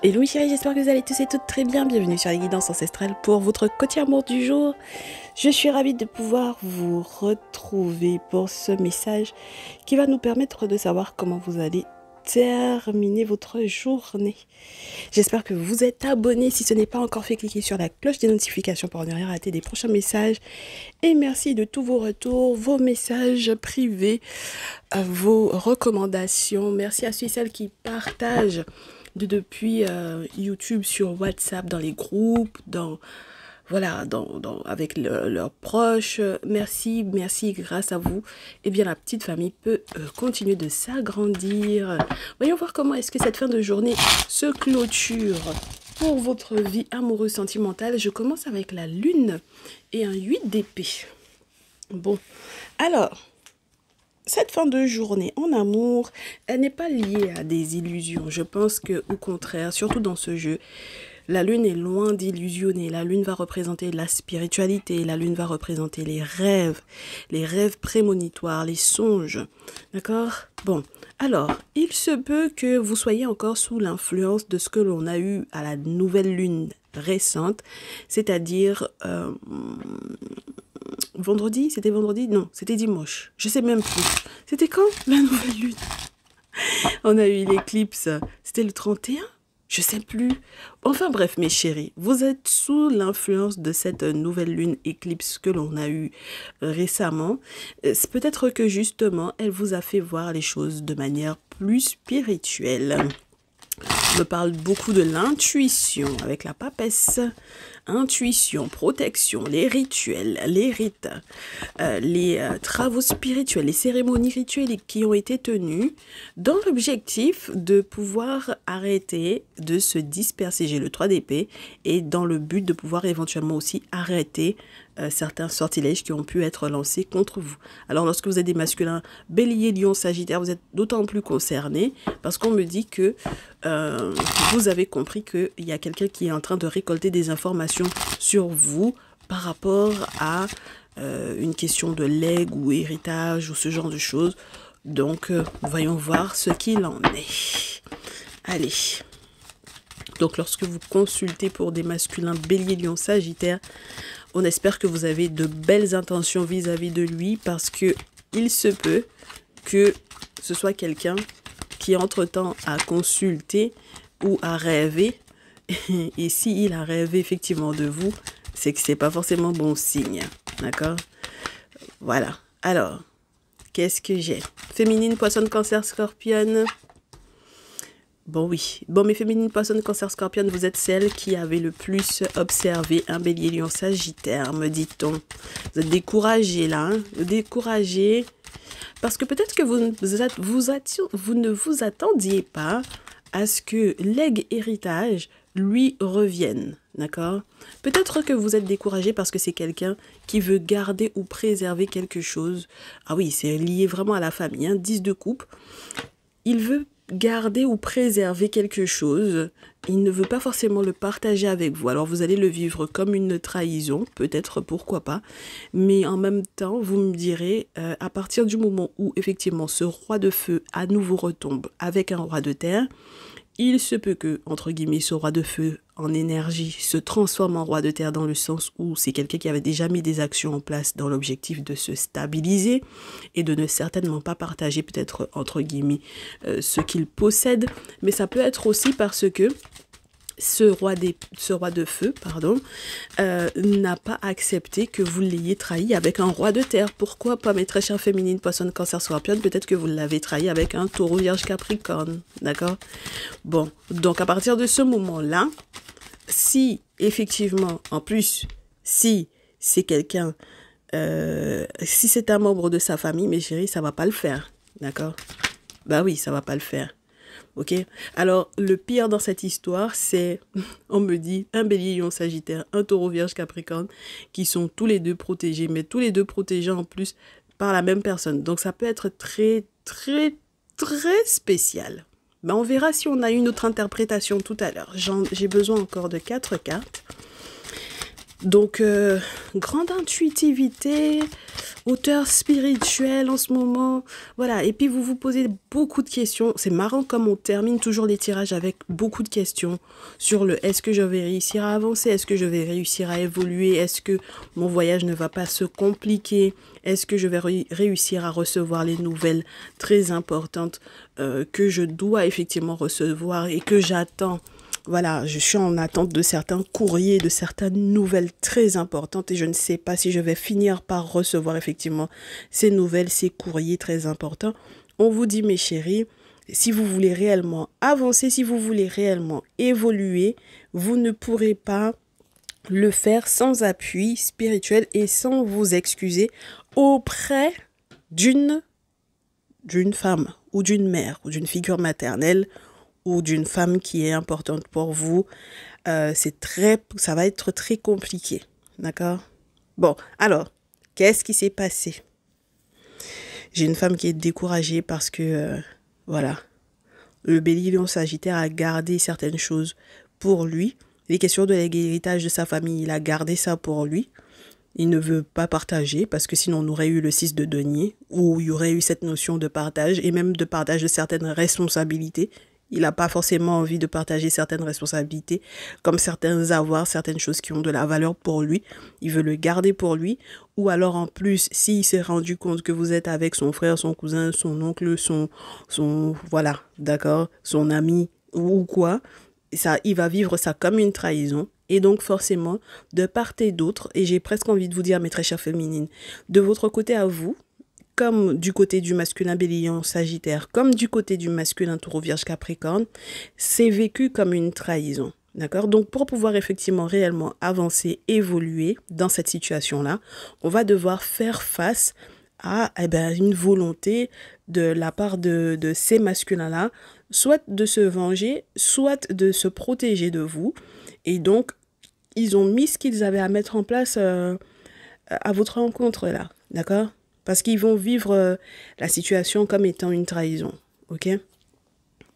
Hello chérie, j'espère que vous allez tous et toutes très bien. Bienvenue sur les guidances ancestrales pour votre côté amour du jour. Je suis ravie de pouvoir vous retrouver pour ce message qui va nous permettre de savoir comment vous allez terminer votre journée. J'espère que vous êtes abonnés. Si ce n'est pas encore fait, cliquez sur la cloche des notifications pour ne rien rater des prochains messages. Et merci de tous vos retours, vos messages privés, vos recommandations. Merci à ceux et celles qui partagent depuis YouTube sur WhatsApp, dans les groupes, voilà, avec leurs proches. Merci, grâce à vous, eh bien la petite famille peut continuer de s'agrandir. Voyons voir comment est-ce que cette fin de journée se clôture pour votre vie amoureuse sentimentale. Je commence avec la lune et un 8 d'épée. Bon, alors, cette fin de journée en amour, elle n'est pas liée à des illusions. Je pense que, au contraire, surtout dans ce jeu, la lune est loin d'illusionner. La lune va représenter la spiritualité. La lune va représenter les rêves prémonitoires, les songes. D'accord? Bon, alors, il se peut que vous soyez encore sous l'influence de ce que l'on a eu à la nouvelle lune récente, c'est-à-dire vendredi, c'était vendredi? Non, c'était dimanche. Je sais même plus. C'était quand la nouvelle lune? On a eu l'éclipse. C'était le 31? Je sais plus. Enfin bref, mes chéris, vous êtes sous l'influence de cette nouvelle lune éclipse que l'on a eue récemment. C'est peut-être que justement, elle vous a fait voir les choses de manière plus spirituelle. Je me parle beaucoup de l'intuition avec la papesse. Intuition, protection, les rituels, les rites, les travaux spirituels, les cérémonies rituelles qui ont été tenues dans l'objectif de pouvoir arrêter de se disperser. J'ai le 3 d'épée et dans le but de pouvoir éventuellement aussi arrêter certains sortilèges qui ont pu être lancés contre vous. Alors lorsque vous êtes des masculins bélier, lion, sagittaire, vous êtes d'autant plus concernés parce qu'on me dit que vous avez compris qu'il y a quelqu'un qui est en train de récolter des informations sur vous par rapport à une question de legs ou héritage ou ce genre de choses. Donc voyons voir ce qu'il en est. Allez. Donc lorsque vous consultez pour des masculins bélier, lion, sagittaire, on espère que vous avez de belles intentions vis-à-vis de lui parce que il se peut que ce soit quelqu'un qui entre-temps a consulté ou a rêvé. Et s'il a rêvé effectivement de vous, c'est que c'est pas forcément bon signe. D'accord? Voilà. Alors, qu'est-ce que j'ai? Féminine, poisson, cancer, scorpion. Bon oui, bon mes féminines, poisson, cancer, scorpion, vous êtes celles qui avez le plus observé un bélier, lion, sagittaire, me dit-on. Vous êtes découragées là, hein? Découragées, parce que peut-être que vous ne vous attendiez pas à ce que legs héritage lui revienne, d'accord? Peut-être que vous êtes découragé parce que c'est quelqu'un qui veut garder ou préserver quelque chose. Ah oui, c'est lié vraiment à la famille, hein? 10 de coupe. Il veut garder ou préserver quelque chose, il ne veut pas forcément le partager avec vous. Alors vous allez le vivre comme une trahison, peut-être, pourquoi pas, mais en même temps, vous me direz, à partir du moment où effectivement ce roi de feu à nouveau retombe avec un roi de terre, il se peut que, entre guillemets, ce roi de feu en énergie se transforme en roi de terre dans le sens où c'est quelqu'un qui avait déjà mis des actions en place dans l'objectif de se stabiliser et de ne certainement pas partager peut-être, entre guillemets, ce qu'il possède. Mais ça peut être aussi parce que ce roi de feu, n'a pas accepté que vous l'ayez trahi avec un roi de terre. Pourquoi pas, mes très chères féminines, poisson, cancer, scorpion, peut-être que vous l'avez trahi avec un taureau, vierge, capricorne, d'accord? Bon, donc à partir de ce moment-là, si effectivement, en plus, si c'est quelqu'un, si c'est un membre de sa famille, mes chéris, ça va pas le faire, d'accord? Bah oui, ça va pas le faire. Ok? Alors, le pire dans cette histoire, c'est, on me dit, un bélier, lion, sagittaire, un taureau, vierge, capricorne, qui sont tous les deux protégés, mais tous les deux protégés en plus par la même personne. Donc, ça peut être très, très, très spécial. Ben, on verra si on a une autre interprétation tout à l'heure. J'ai besoin encore de 4 cartes. Donc, grande intuitivité, auteur spirituel en ce moment. Voilà, et puis vous vous posez beaucoup de questions. C'est marrant comme on termine toujours les tirages avec beaucoup de questions sur le est-ce que je vais réussir à avancer, est-ce que je vais réussir à évoluer, est-ce que mon voyage ne va pas se compliquer, est-ce que je vais réussir à recevoir les nouvelles très importantes que je dois effectivement recevoir et que j'attends. Voilà, je suis en attente de certains courriers, de certaines nouvelles très importantes et je ne sais pas si je vais finir par recevoir effectivement ces nouvelles, ces courriers très importants. On vous dit, mes chéris, si vous voulez réellement avancer, si vous voulez réellement évoluer, vous ne pourrez pas le faire sans appui spirituel et sans vous excuser auprès d'une femme ou d'une mère ou d'une figure maternelle ou d'une femme qui est importante pour vous, ça va être très compliqué, d'accord? Bon, alors, qu'est-ce qui s'est passé? J'ai une femme qui est découragée parce que, voilà, le Bélier-Lion Sagittaire a gardé certaines choses pour lui. Les questions de l'héritage de sa famille, il a gardé ça pour lui. Il ne veut pas partager parce que sinon on aurait eu le 6 de denier où il y aurait eu cette notion de partage et même de partage de certaines responsabilités. Il n'a pas forcément envie de partager certaines responsabilités, comme certains avoirs, certaines choses qui ont de la valeur pour lui. Il veut le garder pour lui. Ou alors en plus, s'il s'est rendu compte que vous êtes avec son frère, son cousin, son oncle, voilà, d'accord, son ami ou quoi, ça, il va vivre ça comme une trahison. Et donc forcément, de part et d'autre, et j'ai presque envie de vous dire, mes très chères féminines, de votre côté à vous, comme du côté du masculin Bélier-Lion Sagittaire, comme du côté du masculin Taureau Vierge Capricorne, c'est vécu comme une trahison. D'accord? Donc, pour pouvoir effectivement réellement avancer, évoluer dans cette situation-là, on va devoir faire face à une volonté de la part de ces masculins-là, soit de se venger, soit de se protéger de vous. Et donc, ils ont mis ce qu'ils avaient à mettre en place à votre rencontre là. D'accord? Parce qu'ils vont vivre la situation comme étant une trahison. Ok?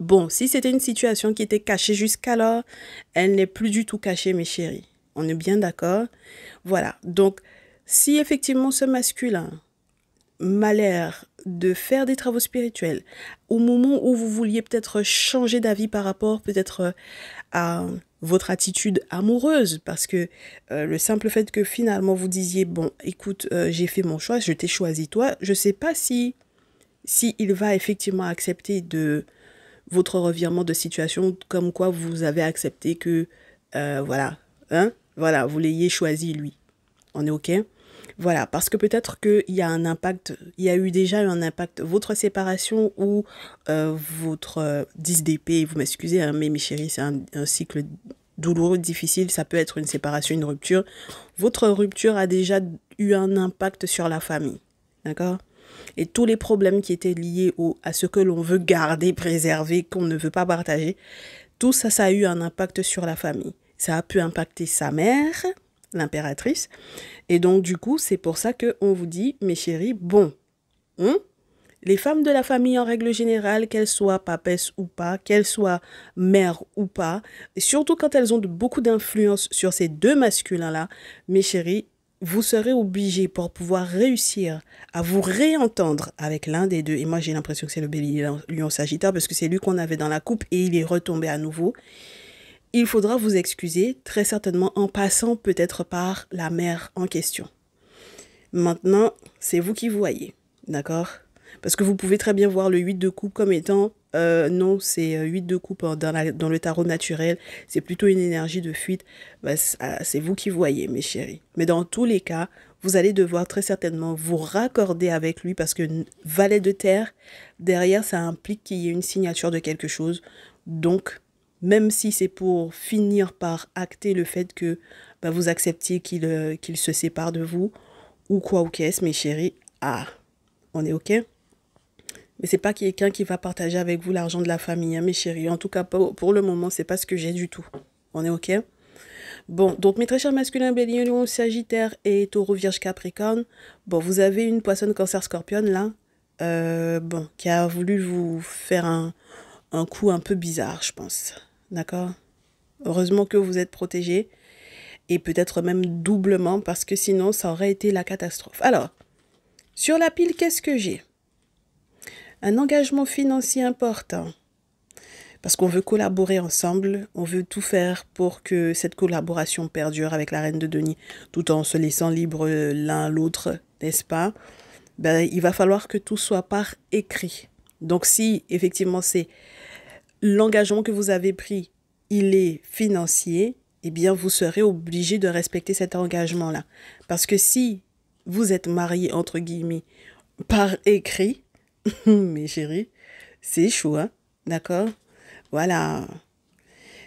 Bon, si c'était une situation qui était cachée jusqu'alors, elle n'est plus du tout cachée, mes chéris. On est bien d'accord? Voilà. Donc, si effectivement ce masculin m'a l'air de faire des travaux spirituels au moment où vous vouliez peut-être changer d'avis par rapport peut-être à votre attitude amoureuse, parce que le simple fait que finalement vous disiez bon écoute j'ai fait mon choix, je t'ai choisi toi, je sais pas si il va effectivement accepter de votre revirement de situation, comme quoi vous avez accepté que voilà, vous l'ayez choisi lui. On est ok? Voilà, parce que peut-être qu'il y a un impact, il y a eu déjà un impact, votre séparation ou votre 10 d'épée, vous m'excusez, hein, mais mes chéris, c'est un cycle douloureux, difficile, ça peut être une séparation, une rupture. Votre rupture a déjà eu un impact sur la famille, d'accord? Et tous les problèmes qui étaient liés à ce que l'on veut garder, préserver, qu'on ne veut pas partager, tout ça, ça a eu un impact sur la famille. Ça a pu impacter sa mère, l'impératrice. Et donc, du coup, c'est pour ça qu'on vous dit, mes chéris, bon, les femmes de la famille en règle générale, qu'elles soient papesses ou pas, qu'elles soient mères ou pas, et surtout quand elles ont beaucoup d'influence sur ces deux masculins-là, mes chéris, vous serez obligés pour pouvoir réussir à vous réentendre avec l'un des deux. Et moi, j'ai l'impression que c'est le Bélier-Lion Sagittaire parce que c'est lui qu'on avait dans la coupe et il est retombé à nouveau. Il faudra vous excuser, très certainement en passant peut-être par la mère en question. Maintenant, c'est vous qui voyez, d'accord? Parce que vous pouvez très bien voir le 8 de coupe comme étant, non, c'est 8 de coupe dans le tarot naturel, c'est plutôt une énergie de fuite. C'est vous qui voyez, mes chéris. Mais dans tous les cas, vous allez devoir très certainement vous raccorder avec lui parce que valet de terre, derrière, ça implique qu'il y ait une signature de quelque chose. Donc, même si c'est pour finir par acter le fait que vous acceptiez qu'il se sépare de vous, ou quoi ou qu'est-ce, mes chéris, on est ok? Mais c'est pas quelqu'un qui va partager avec vous l'argent de la famille, hein, mes chéris. En tout cas, pour le moment, c'est pas ce que j'ai du tout. On est ok? Bon, donc mes très chers masculins, Bélier, Lion, Sagittaire et Taureau, Vierge, Capricorne. Bon, vous avez une poissonne, Cancer, Scorpion, là. Qui a voulu vous faire un coup un peu bizarre, je pense. D'accord? Heureusement que vous êtes protégés. et peut-être même doublement parce que sinon ça aurait été la catastrophe. Alors, sur la pile, qu'est-ce que j'ai? Un engagement financier important. Parce qu'on veut collaborer ensemble, on veut tout faire pour que cette collaboration perdure avec la reine de denier, tout en se laissant libre l'un l'autre, n'est-ce pas? Ben, il va falloir que tout soit par écrit. Donc si effectivement c'est l'engagement que vous avez pris, il est financier, eh bien vous serez obligé de respecter cet engagement-là. Parce que si vous êtes marié, entre guillemets, par écrit, mes chéris, c'est chaud, hein? D'accord? Voilà.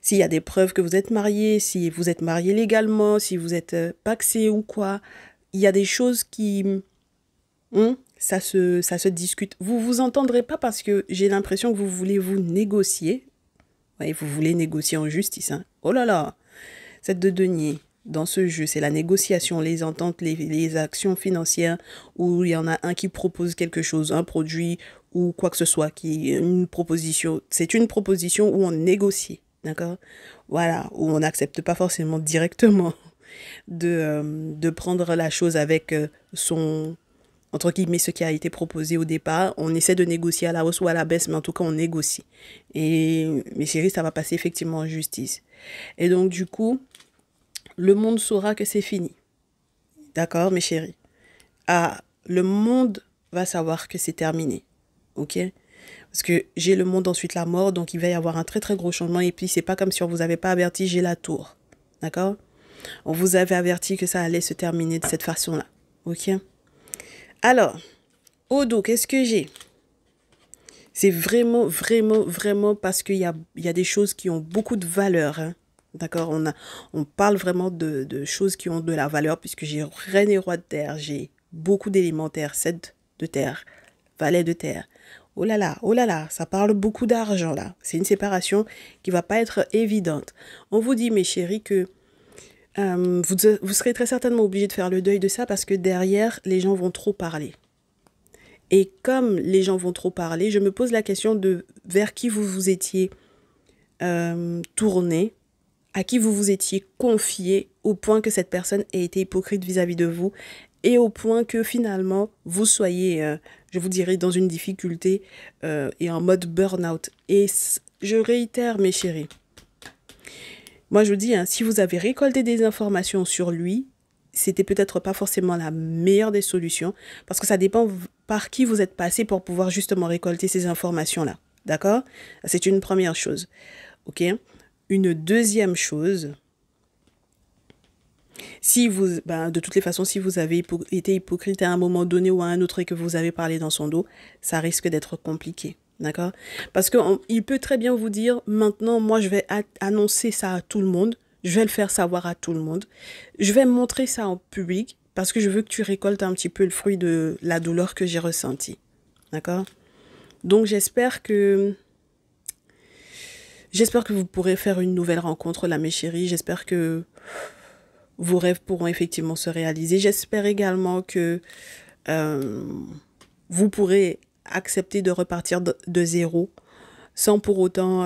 S'il y a des preuves que vous êtes marié, si vous êtes marié légalement, si vous êtes pacsé ou quoi, il y a des choses qui... ça se discute. Vous vous entendrez pas parce que j'ai l'impression que vous voulez vous négocier. Ouais, vous voulez négocier en justice, hein. Oh là là, cette de denier, dans ce jeu, c'est la négociation, les ententes, les actions financières, où il y en a un qui propose quelque chose, un produit ou quoi que ce soit, qui est une proposition. C'est une proposition où on négocie, d'accord? Voilà, où on n'accepte pas forcément directement de prendre la chose avec son, entre guillemets, ce qui a été proposé au départ. On essaie de négocier à la hausse ou à la baisse, mais en tout cas, on négocie. Et mes chéris, ça va passer effectivement en justice. Et donc, du coup, le monde saura que c'est fini. D'accord, mes chéris? Ah, le monde va savoir que c'est terminé. Ok? Parce que j'ai le monde, ensuite la mort, donc il va y avoir un très très gros changement. Et puis, c'est pas comme si on vous avait pas averti, j'ai la tour. D'accord? On vous avait averti que ça allait se terminer de cette façon-là. Ok? Alors, au dos, qu'est-ce que j'ai? C'est vraiment, vraiment, vraiment parce qu'il y a des choses qui ont beaucoup de valeur, hein. D'accord? On parle vraiment de choses qui ont de la valeur puisque j'ai reine et roi de terre, j'ai beaucoup d'élémentaires, 7 de terre, valet de terre. Oh là là, ça parle beaucoup d'argent là. C'est une séparation qui va pas être évidente. On vous dit, mes chéris, que vous serez très certainement obligés de faire le deuil de ça parce que derrière, les gens vont trop parler. Et comme les gens vont trop parler, je me pose la question de vers qui vous vous étiez tourné, à qui vous vous étiez confié, au point que cette personne ait été hypocrite vis-à-vis de vous, et au point que finalement, vous soyez, je vous dirais, dans une difficulté et en mode burn-out. Et je réitère, mes chéris, moi je vous dis, hein, si vous avez récolté des informations sur lui, c'était peut-être pas forcément la meilleure des solutions, parce que ça dépend par qui vous êtes passé pour pouvoir justement récolter ces informations-là. D'accord? C'est une première chose. Ok? Une deuxième chose, si vous, de toutes les façons, si vous avez été hypocrite à un moment donné ou à un autre et que vous avez parlé dans son dos, ça risque d'être compliqué. D'accord? Parce qu'il peut très bien vous dire, maintenant, moi, je vais annoncer ça à tout le monde. Je vais le faire savoir à tout le monde. Je vais montrer ça en public parce que je veux que tu récoltes un petit peu le fruit de la douleur que j'ai ressentie. D'accord? Donc, j'espère que vous pourrez faire une nouvelle rencontre, là, mes chéris. J'espère que vos rêves pourront effectivement se réaliser. J'espère également que vous pourrez accepter de repartir de zéro sans pour autant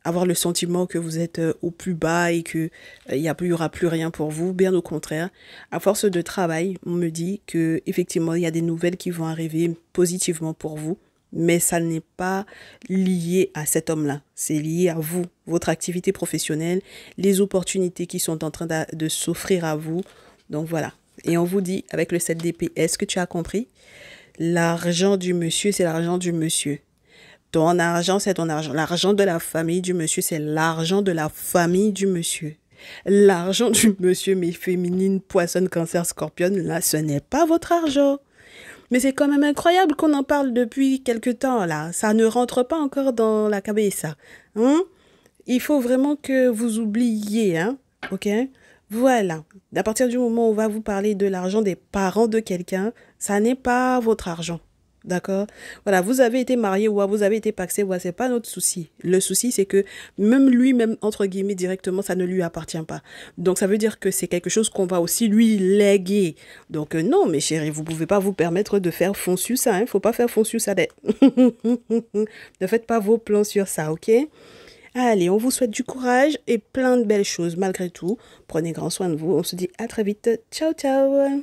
avoir le sentiment que vous êtes au plus bas et qu'il n'y aura plus rien pour vous. Bien au contraire, à force de travail, on me dit que effectivement il y a des nouvelles qui vont arriver positivement pour vous. Mais ça n'est pas lié à cet homme-là. C'est lié à vous, votre activité professionnelle, les opportunités qui sont en train de s'offrir à vous. Donc voilà. Et on vous dit, avec le 7 d'épée, est-ce que tu as compris? L'argent du monsieur, c'est l'argent du monsieur. Ton argent, c'est ton argent. L'argent de la famille du monsieur, c'est l'argent de la famille du monsieur. L'argent du monsieur, mes féminines, poisson, cancer, scorpion, là, ce n'est pas votre argent. Mais c'est quand même incroyable qu'on en parle depuis quelque temps, là. Ça ne rentre pas encore dans la cabeza. Hein? Il faut vraiment que vous oubliez, hein? Ok? Voilà. À partir du moment où on va vous parler de l'argent des parents de quelqu'un, ça n'est pas votre argent. D'accord? Voilà, vous avez été marié ou vous avez été pacsé, ouais, c'est pas notre souci. Le souci, c'est que même lui, même entre guillemets directement, ça ne lui appartient pas. Donc, ça veut dire que c'est quelque chose qu'on va aussi lui léguer. Donc, non, mes chéris, vous pouvez pas vous permettre de faire fond sur ça, hein. Faut pas faire fond sur ça. Ne faites pas vos plans sur ça, ok? Allez, on vous souhaite du courage et plein de belles choses malgré tout. Prenez grand soin de vous. On se dit à très vite. Ciao, ciao.